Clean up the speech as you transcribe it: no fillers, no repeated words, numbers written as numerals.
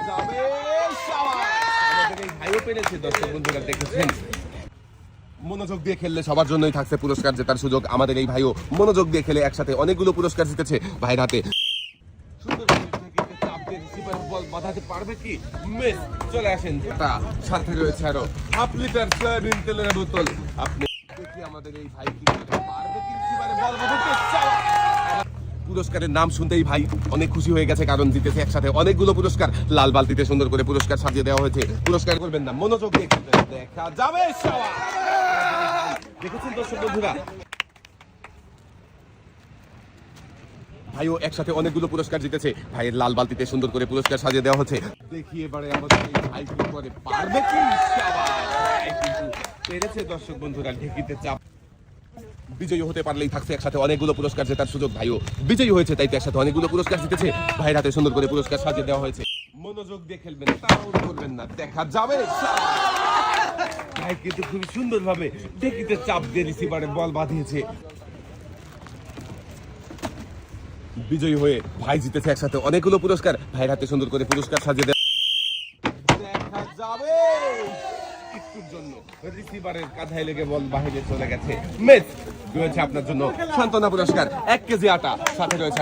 যাবে আমাদের এই ভাইও পেরেছে। দর্শক বন্ধুরা দেখেছেন, মনোযোগ দিয়ে খেললে সবার জন্যই থাকছে পুরস্কার জেতার সুযোগ। আমাদের এই ভাইও মনোযোগ দিয়ে খেলে একসাথে অনেকগুলো পুরস্কার জিতেছে ভাইয়ের হাতে। বল বাঁধাতে পারবে কি? মিস। চলে আসেন, সাথে রয়েছে আরো হাফ লিটার সয়াবিন তেলের বোতল। আপনি দেখি আমাদের এই ভাই কি পারবে কি বল বাঁধাতে। পুরস্কারের নাম শুনতেই ভাই অনেক খুশি হয়ে গেছে, কারণ জিতেছে একসাথে অনেকগুলো পুরস্কার। লাল বালতিতে সুন্দর করে পুরস্কার সাজিয়ে দেওয়া হয়েছে। পুরস্কার করবেন না, মনোযোগ দিয়ে দেখা যাবে। দেখেছেন দর্শক বন্ধুরা, ভাইও একসাথে অনেকগুলো পুরস্কার জিতেছে। ভাইয়ের লাল বালতিতে সুন্দর করে পুরস্কার সাজিয়ে দেওয়া হচ্ছে। দেখি এবারে আমাদের এই ভাই কি করে, পারবে কি? পেরেছে দর্শক বন্ধুরা, ঢেকিতে চাপ। বিজয়ী হতে পারলেই থাকছে একসাথে অনেকগুলো পুরস্কার জেতার সুযোগ। ভাইও বিজয়ী হয়েছে, তাই তো একসাথে অনেকগুলো পুরস্কার জিতেছে। ভাইয়ের হাতে সুন্দর করে পুরস্কার সাজিয়ে দেওয়া হয়েছে। মনোযোগ দিয়ে খেলবেন, তাও করবেন না, দেখা যাবে। ভাই কিন্তু খুব সুন্দর ভাবে ঢেকিতে চাপ দিয়ে রিসিভারে বল বাঁধিয়েছে। বিজয়ী হয়ে ভাই জিতেছে একসাথে অনেকগুলো পুরস্কার। ভাইয়ের হাতে সুন্দর করে পুরস্কার সাজিয়ে দেওয়া দেখা যাবে। একটুর জন্য রিসিভারের কাঁধায় লেগে বল বাহিরে চলে গেছে। মিস। রয়েছে আপনার জন্য সান্ত্বনা পুরস্কার 1 কেজি আটা, সাথে রয়েছে